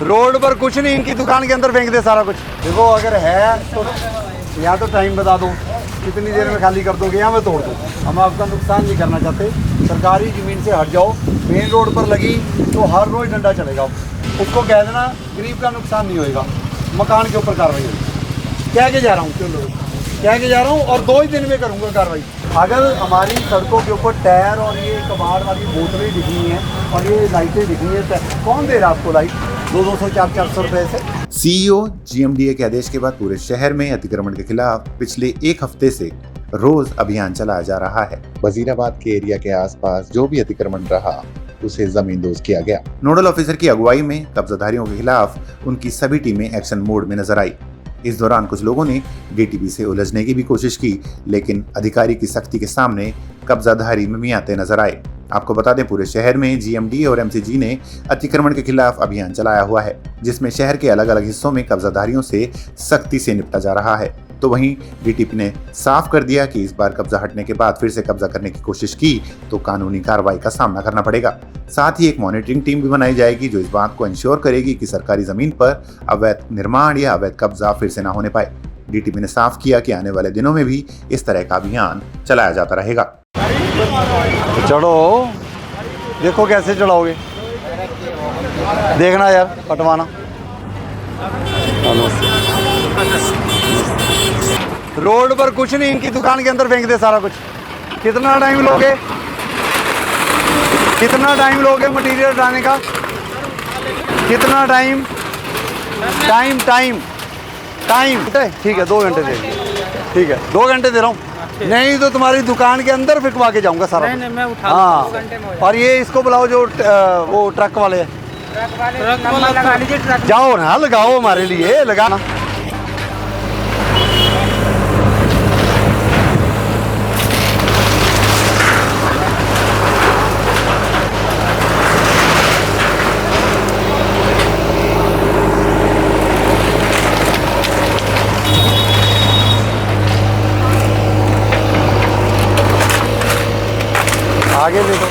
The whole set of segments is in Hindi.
रोड पर कुछ नहीं, इनकी दुकान के अंदर फेंक दे सारा कुछ। देखो अगर है तो या तो टाइम बता दो कितनी देर में खाली कर दोगे या मैं तोड़ दूँ। हम आपका नुकसान नहीं करना चाहते। सरकारी ज़मीन से हट जाओ, मेन रोड पर लगी तो हर रोज़ डंडा चलेगा। उसको कह देना गरीब का नुकसान नहीं होएगा, मकान के ऊपर कार्रवाई होगी। कह के जा रहा हूँ, कह के जा रहा हूँ और 2 ही दिन में करूँगा कार्रवाई। अगर हमारी सड़कों के ऊपर टायर और ये कबाड़ वाली बोतलें दिखनी हैं और ये लाइटें दिखनी है, कौन दे रहा है आपको लाइट 200 400 रुपये से? सीईओ जीएमडीए के आदेश के बाद पूरे शहर में अतिक्रमण के खिलाफ पिछले 1 हफ्ते से रोज अभियान चलाया जा रहा है। वजीराबाद के एरिया के आसपास जो भी अतिक्रमण रहा उसे जमींदोज किया गया। नोडल ऑफिसर की अगुवाई में कब्जाधारियों के खिलाफ उनकी सभी टीमें एक्शन मोड में नजर आई। इस दौरान कुछ लोगों ने डीटीपी से उलझने की भी कोशिश की, लेकिन अधिकारी की सख्ती के सामने कब्जाधारी मिमियाते नजर आए। आपको बता दें, पूरे शहर में जीएमडी और एमसीजी ने अतिक्रमण के खिलाफ अभियान चलाया हुआ है, जिसमें शहर के अलग अलग हिस्सों में कब्जाधारियों से सख्ती से निपटा जा रहा है। तो वहीं डीटीपी ने साफ कर दिया कि इस बार कब्जा हटने के बाद फिर से कब्जा करने की कोशिश की तो कानूनी कार्रवाई का सामना करना पड़ेगा। साथ ही एक मॉनिटरिंग टीम भी बनाई जाएगी जो इस बात को इंश्योर करेगी कि सरकारी जमीन पर अवैध निर्माण या अवैध कब्जा फिर से न होने पाए। डीटीपी ने साफ किया कि आने वाले दिनों में भी इस तरह का अभियान चलाया जाता रहेगा। चढ़ो, देखो कैसे चढ़ाओगे, देखना यार, पटवाना। रोड पर कुछ नहीं, इनकी दुकान के अंदर फेंक दे सारा कुछ। कितना टाइम लोगे, कितना टाइम लोगे मटेरियल हटाने का? कितना टाइम? टाइम टाइम टाइम ठीक है, 2 घंटे दे, ठीक है 2 घंटे दे रहा हूँ। नहीं तो तुम्हारी दुकान के अंदर फिकवा के जाऊंगा सारा। नहीं, मैं उठा हाँ, 2 घंटे में। और ये इसको बुलाओ जो वो ट्रक वाले हैं। ट्रक वाला लगा लीजिए, ट्रक जाओ ना, लगाओ हमारे लिए, लगाना। आगे ले दो।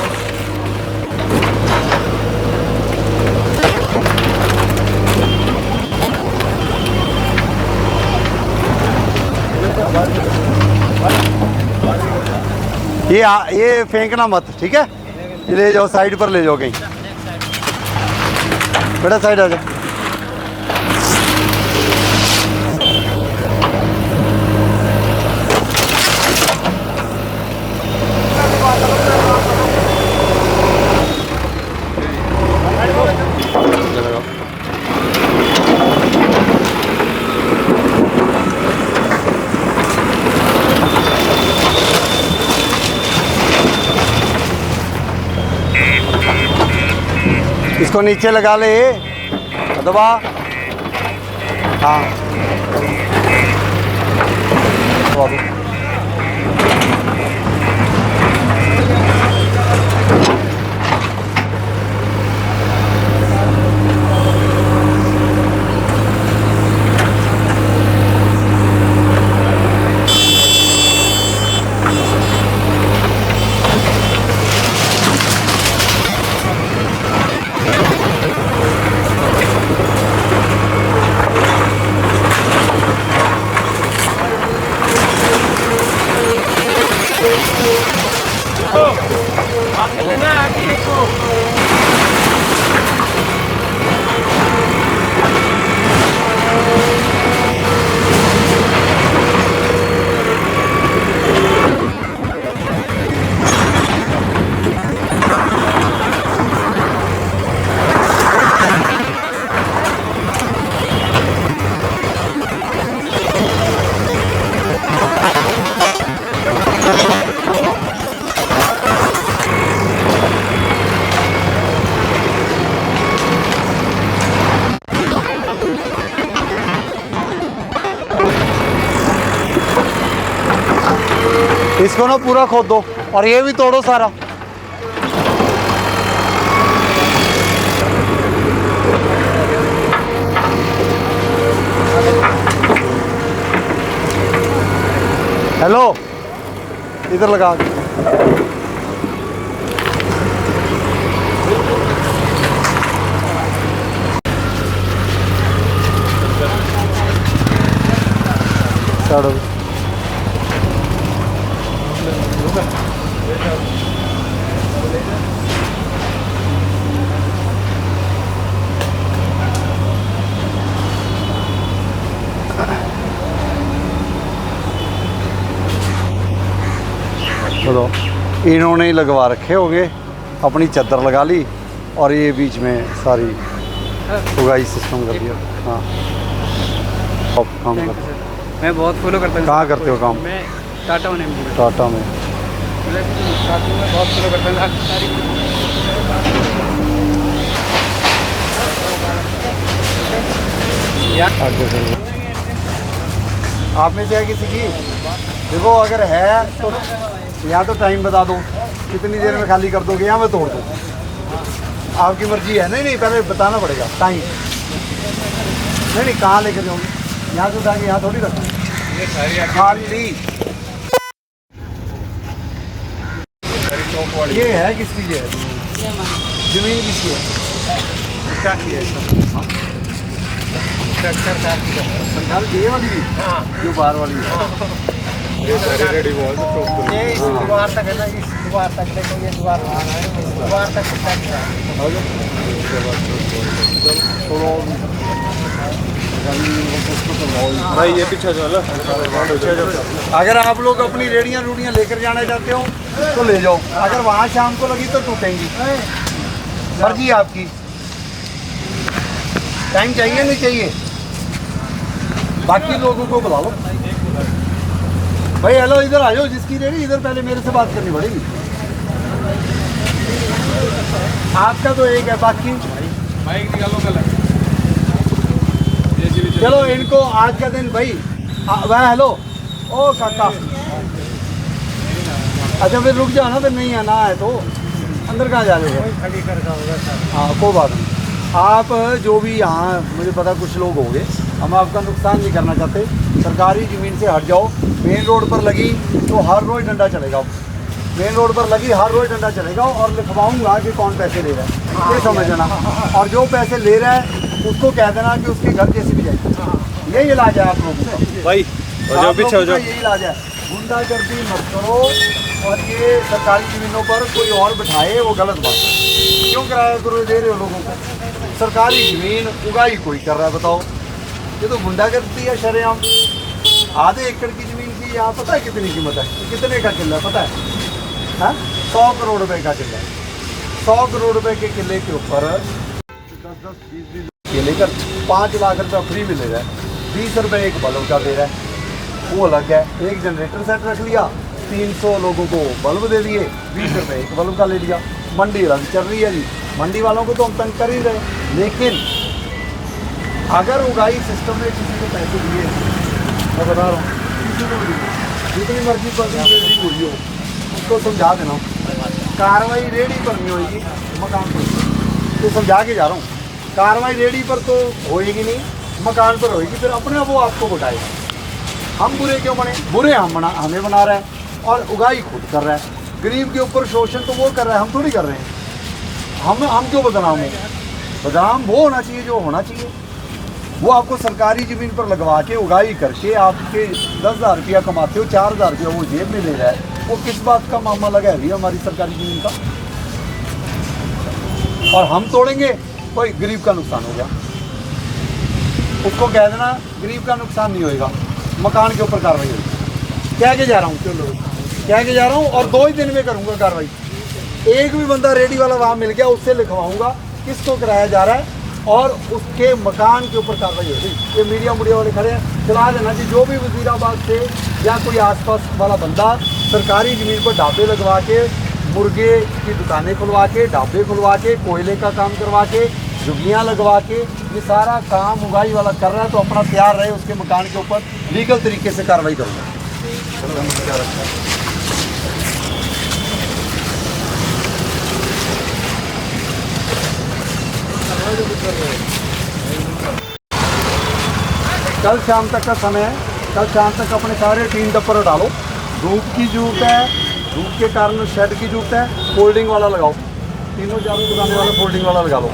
ये फेंकना मत, ठीक है? ये ले जाओ, साइड पर ले जाओ कहीं। बेटा साइड आ जाओ। इसको नीचे लगा ले, दबा। हाँ, दबा दो। इसको ना पूरा खोद दो और ये भी तोड़ो सारा। हेलो, इधर लगा। स्टार्ट हो चलो इन्होंने ही लगवा रखे होंगे अपनी चादर लगा ली और ये बीच में सारी उगाई सिस्टम कर दिया। हाँ अब काम कर मैं बहुत फॉलो करता हूँ। कहाँ करते हो काम? मैं टाटा में टाटा में। बहुत फॉलो करता हूँ। आगे चलो। आप में से है किसी की? देखो अगर है तो या तो टाइम बता दो कितनी देर में खाली कर दोगे या मैं तोड़ दूँ, आपकी मर्जी है। नहीं नहीं पहले बताना पड़ेगा टाइम। नहीं नहीं कहाँ लेकर जाओगे? यहाँ से उठा के यहाँ थोड़ी रखना खाली। ये है किसकी? ये है जमीन किसकी है? क्या की है? सरकार की ये वाली भी? जो बाहर वाली है ये इस द्वार तक है ना, इस द्वार तक देखो, ये द्वार इस द्वार तक भाई ये पीछे चलो। अगर आप लोग अपनी रेडियां रूडियां लेकर जाना चाहते हो तो ले जाओ, अगर वहाँ शाम को लगी तो टूटेंगी। मर्जी आपकी। टाइम चाहिए नहीं चाहिए? बाकी लोगों को बुला लो। भाई हेलो इधर आ जाओ, जिसकी रेडी इधर पहले मेरे से बात करनी पड़ेगी। आपका तो एक है, बाकी चलो इनको आज का दिन भाई वह हेलो ओ काका। अच्छा फिर रुक जाओ ना, फिर नहीं आना है तो अंदर कहाँ जा रहे हो? हाँ कोई बात नहीं। आप जो भी यहाँ मुझे पता कुछ लोग होंगे, हम आपका नुकसान नहीं करना चाहते। सरकारी ज़मीन से हट जाओ। मेन रोड पर लगी तो हर रोज़ डंडा चलेगा। मेन रोड पर लगी हर रोज़ डंडा चलेगा और लिखवाऊंगा कि कौन पैसे ले रहा है, ये समझना। और जो पैसे ले रहा है उसको कह देना कि उसके घर जैसे भी जाए। यही इलाज है आप लोगों का भाई। यही इलाज है, गुंडागर्दी मत करो। और ये सरकारी ज़मीनों पर कोई और बिठाए वो गलत बात है। क्यों किराया दे रहे हो लोगों को? सरकारी ज़मीन उगाई कोई कर रहा है बताओ? ये तो गुंडागर्दी है शरेआम। आधे एकड़ की ज़मीन की यहाँ पता है कितनी कीमत है? कितने का किला है पता है? हाँ 100 करोड़ रुपए का किला है। 100 करोड़ रुपए के किले के ऊपर 10-20 के लेकर 5 लाख रुपया फ्री में ले रहा है। 20 रुपये एक बल्ब का दे रहा है, वो अलग है। एक जनरेटर सेट रख लिया, 300 लोगों को बल्ब दे दिए, 20 रुपये एक बल्ब का ले लिया। मंडी रंग चल रही है जी, मंडी वालों को तो हम तंग कर ही रहे। लेकिन अगर उगाई सिस्टम में किसी को पैसे दिए, मैं बता रहा हूँ किसी को भी जितनी मर्जी पर रेडी हुई हो उसको समझा देना। कार्रवाई रेडी पर नहीं होगी, मकान पर तो समझा के जा रहा हूँ। कार्रवाई रेडी पर तो होएगी नहीं, मकान पर होएगी। फिर अपने आप वो आपको बताएगा। हम बुरे क्यों बने? बुरे हमें बना रहा है और उगाई खुद कर रहा है। गरीब के ऊपर शोषण तो वो कर रहा है, हम थोड़ी कर रहे हैं। हम क्यों बदनाम हो? बदनाम वो होना चाहिए जो होना चाहिए। वो आपको सरकारी ज़मीन पर लगवा के उगाई करके आपके 10,000 रुपया कमाते हो, 4,000 रुपया वो जेब में ले रहा है। वो किस बात का मामला लगा है हमारी सरकारी ज़मीन का? और हम तोड़ेंगे, कोई गरीब का नुकसान हो गया, उसको कह देना गरीब का नुकसान नहीं होएगा, मकान के ऊपर कार्रवाई होगी। कह के जा रहा हूँ, कह के जा रहा हूँ और 2 ही दिन में करूँगा कार्रवाई। एक भी बंदा रेडी वाला वहाँ मिल गया, उससे लिखवाऊँगा किसको कराया जा रहा है और उसके मकान के ऊपर कार्रवाई होगी। ये मीडिया वाले खड़े हैं, चला देना कि जो भी वजीराबाद से या कोई आसपास वाला बंदा सरकारी ज़मीन पर ढाबे लगवा के, मुर्गे की दुकानें खुलवा के, ढाबे खुलवा के, कोयले का काम करवा के, झुग्गियाँ लगवा के, ये सारा काम उगाई वाला कर रहा है तो अपना तैयार रहे, उसके मकान के ऊपर लीगल तरीके से कार्रवाई करूँगा। कल शाम तक का समय है, कल शाम तक अपने सारे 3 डब्बर डालो। धूप की जरूरत है, धूप के कारण शेड की जरूरत है, फोल्डिंग वाला लगाओ। तीनों चारों दुकानें वाला फोल्डिंग वाला लगा लो।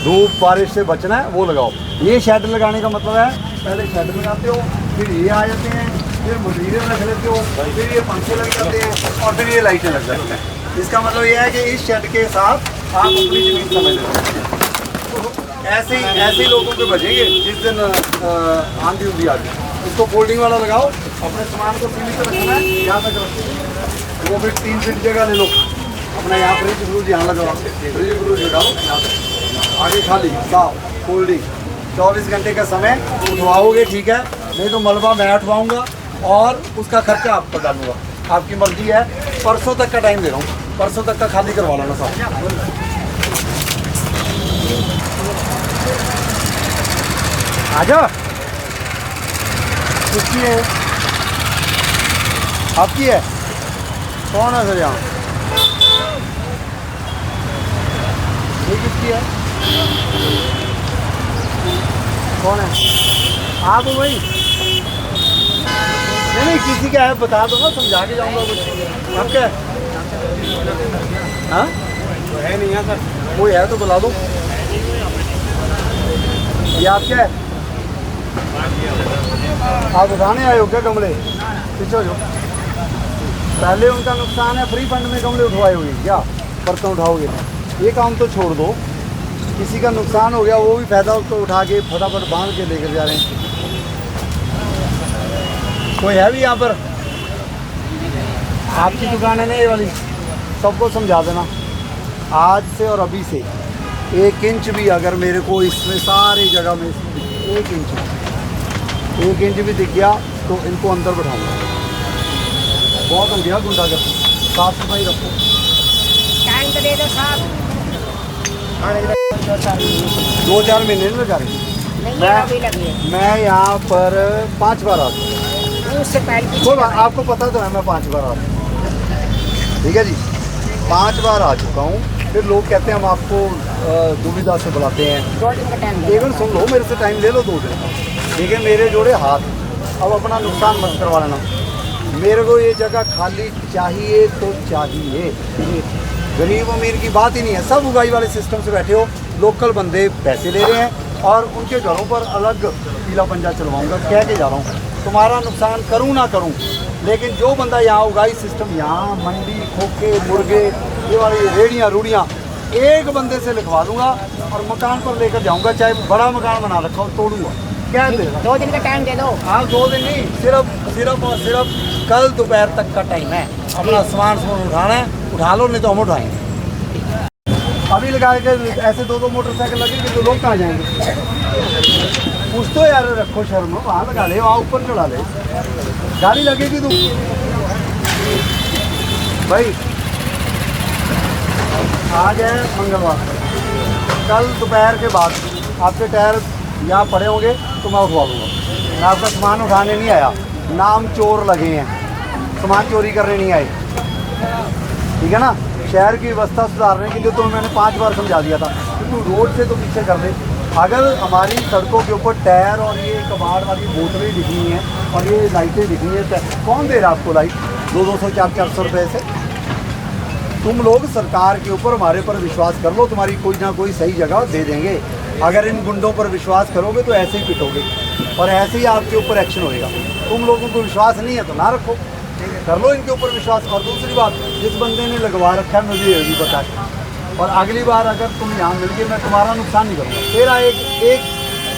धूप बारिश से बचना है वो लगाओ। ये शेड लगाने का मतलब है पहले शेड लगाते हो, फिर ये आ जाते हैं, फिर मटीरियल रख लेते हो, फिर ये पंखे लग जाते हैं और फिर ये लाइटें लग जाती हैं। इसका मतलब ये है कि इस शेड के साथ आप अपनी ज़मीन समझ लेते हो। ऐसे ही लोगों के बचेंगे जिस दिन आंधी उंधी आ जाए। इसको फोल्डिंग वाला लगाओ, अपने सामान को सीमित रखना है, यहाँ तक रखो। वो फिर 3 फीट जगह ले लो, अपना यहाँ फ्रिज फ्रूज यहाँ लगाओ, फ्रिज फ्रूज लगाओ यहाँ तक। आगे खाली साफ फोल्डिंग, 24 घंटे का समय उठवाओगे ठीक है, नहीं तो मलबा मैं उठवाऊँगा और उसका खर्चा आप पर डालूंगा, आपकी मर्जी है। परसों तक का टाइम दे रहा हूँ, परसों तक का खाली करवा लेना साहब। आ जाओ, किसकी है? आपकी है? कौन है सर यहाँ? ये किसकी है? कौन है? आप हो भाई? नहीं किसी का है बता दो ना, समझा के जाऊँगा कुछ। आप क्या है? हाँ तो है नहीं यहाँ सर, कोई है तो बुला दो। ये आप क्या है? आप उठाने आए हो क्या गमले? पीछे हो जाओ। पहले उनका नुकसान है, फ्री फंड में गमले उठवाए हुए क्या बर्तन उठाओगे? ये काम तो छोड़ दो, किसी का नुकसान हो गया वो भी फायदा उसको उठा के फटाफट बांध के लेकर जा रहे हैं। कोई है भी यहाँ पर? आपकी दुकान है ना ये वाली? सबको समझा देना आज से और अभी से 1 इंच भी अगर मेरे को इसमें सारी जगह में 1 इंच भी दिख गया तो इनको अंदर बैठाऊंगा। बहुत हो गया गुंडागर्दी, साफ सफाई रखो। टाइम तो दे दो साहब। 2-4 महीने नहीं लगा रही। नहीं अभी लगी है। मैं यहाँ पर 5 बार आ चुका हूँ। नहीं उससे पहले पीछे कोई बात, आपको पता तो है मैं 5 बार आ चुका हूँ, ठीक है जी। 5 बार आ चुका हूँ। फिर लोग कहते हैं हम आपको दुविधा से बुलाते हैं। 2 दिन का टाइम दे एक मिनट सुन लो, मेरे से टाइम ले लो 2 दिन का, ठीक है। मेरे जोड़े हाथ, अब अपना नुकसान मत करवा लेना। मेरे को ये जगह खाली चाहिए तो चाहिए, गरीब अमीर की बात ही नहीं है। सब उगाई वाले सिस्टम से बैठे हो, लोकल बंदे पैसे ले रहे हैं और उनके घरों पर अलग पीला पंजा चलवाऊंगा, कह के जा रहा हूँ। तुम्हारा नुकसान करूँ ना करूँ, लेकिन जो बंदा यहाँ उगाई सिस्टम, यहाँ मंडी खोखे मुर्गे ये वाली रेड़ियाँ रूड़ियाँ एक बंदे से लिखवा दूंगा और मकान पर लेकर जाऊंगा, चाहे बड़ा मकान बना रखा हो तोड़ूंगा। क्या देगा? 2 दिन का टाइम दे दो। हाँ 2 दिन नहीं, सिर्फ और सिर्फ कल दोपहर तक का टाइम है। अपना सामान उठाना है, उठा लो, नहीं तो हम उठाएंगे। अभी लगा के ऐसे 2-2 मोटरसाइकिल लगेगी तो लोग कहाँ जाएंगे? कुछ तो यार रखो शर्म, वहाँ लगा ले, वहाँ ऊपर चढ़ा ले, गाड़ी लगेगी तो भाई। आज है मंगलवार, कल दोपहर के बाद आपके टायर यहाँ पड़े होंगे तो मैं उठवा दूँगा। मैं आपका सामान उठाने नहीं आया, नाम चोर लगे हैं, सामान चोरी करने नहीं आए, ठीक है ना। शहर की व्यवस्था सुधारने के लिए तो मैंने 5 बार समझा दिया था कि तू रोड से तो पीछे कर दे। अगर हमारी सड़कों के ऊपर टायर और ये कबाड़ वाली बोतलें दिखनी हैं और ये लाइटें दिखनी है, तो कौन दे रहा है आपको लाइट 200 400 रुपये से? तुम लोग सरकार के ऊपर हमारे पर विश्वास कर लो, तुम्हारी कोई ना कोई सही जगह दे देंगे। अगर इन गुंडों पर विश्वास करोगे तो ऐसे ही पिटोगे और ऐसे ही आपके ऊपर एक्शन होएगा। तुम लोगों को विश्वास नहीं है तो ना रखो, कर लो इनके ऊपर विश्वास। और दूसरी बात, जिस बंदे ने लगवा रखा है मुझे ये भी पता है, और अगली बार अगर तुम यहाँ मिल के मैं तुम्हारा नुकसान नहीं करूँगा, तेरा एक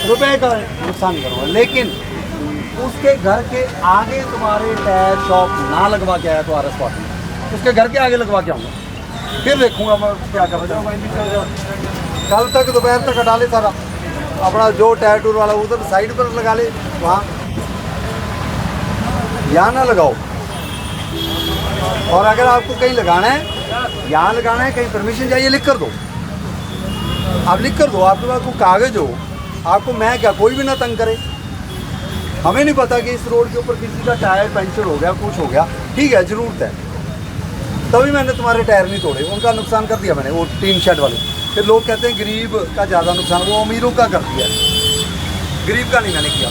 रुपये का नुकसान नहीं करूँगा, लेकिन उसके घर के आगे तुम्हारे टायर शॉप ना लगवा के आया तो RS पार्टी उसके घर के आगे लगवा के आऊँगा, फिर देखूँगा मैं क्या कर रहा हूँ। कल तक दोपहर तक हटा ले सारा, अपना जो टायर टूर वाला उधर साइड पर लगा ले, वहाँ यहाँ ना लगाओ। और अगर आपको कहीं लगाना है, यहाँ लगाना है, कहीं परमिशन चाहिए, लिख कर दो। आप लिख कर दो, आपके पास कोई कागज़ हो, आपको मैं क्या कोई भी ना तंग करे। हमें नहीं पता कि इस रोड के ऊपर किसी का टायर पंचर हो गया, कुछ हो गया, ठीक है ज़रूरत है, तभी मैंने तुम्हारे टायर नहीं तोड़े, उनका नुकसान कर दिया मैंने, वो टीन शेड वाले। फिर लोग कहते हैं गरीब का ज़्यादा नुकसान, वो अमीरों का कर दिया, गरीब का नहीं मैंने किया।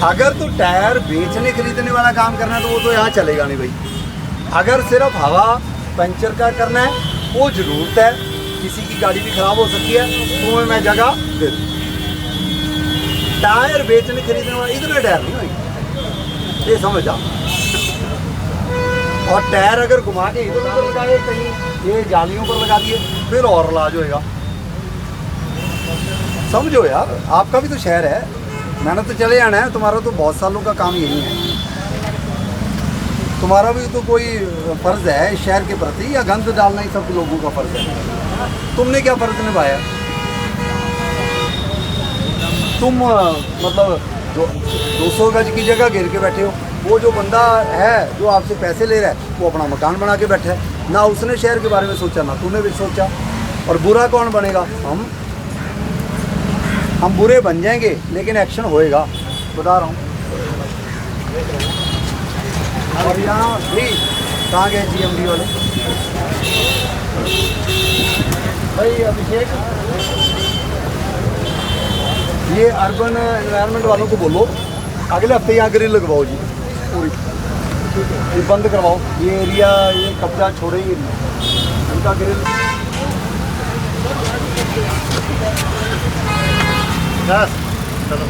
अगर तो टायर बेचने खरीदने वाला काम करना है तो वो तो यहाँ चलेगा नहीं भाई। अगर सिर्फ हवा पंचर का करना है, वो ज़रूरत है, किसी की गाड़ी भी ख़राब हो सकती है, तो मैं जगह दे दूँ। टायर बेचने खरीदने वाला इतने टायर नहीं होगी, ये समझ आ। और टायर अगर घुमा के इधर उधर लगाए कहीं ये जालियों पर लगा दिए फिर और इलाज होएगा। समझो यार, आपका भी तो शहर है, मैंने तो चले आना है, तुम्हारा तो बहुत सालों का काम यही है। तुम्हारा भी तो कोई फर्ज है इस शहर के प्रति, या गंद डालना ही सब लोगों का फर्ज है? तुमने क्या फर्ज निभाया? तुम मतलब 200 गज की जगह घेर के बैठे हो। वो जो बंदा है जो आपसे पैसे ले रहा है वो अपना मकान बना के बैठा है, ना उसने शहर के बारे में सोचा ना तूने भी सोचा। और बुरा कौन बनेगा? हम बुरे बन जाएंगे लेकिन एक्शन होएगा, बता रहा हूँ। और यहाँ प्लीज कहाँ गए GMD वाले? भाई अभिषेक, ये अर्बन एनवायरनमेंट वालों को बोलो अगले हफ्ते यहाँ ग्रिल लगवाओ जी पूरी, ये बंद करवाओ ये एरिया, ये कब्जा छोड़ेंगे नहीं उनका ग्रिल। चलो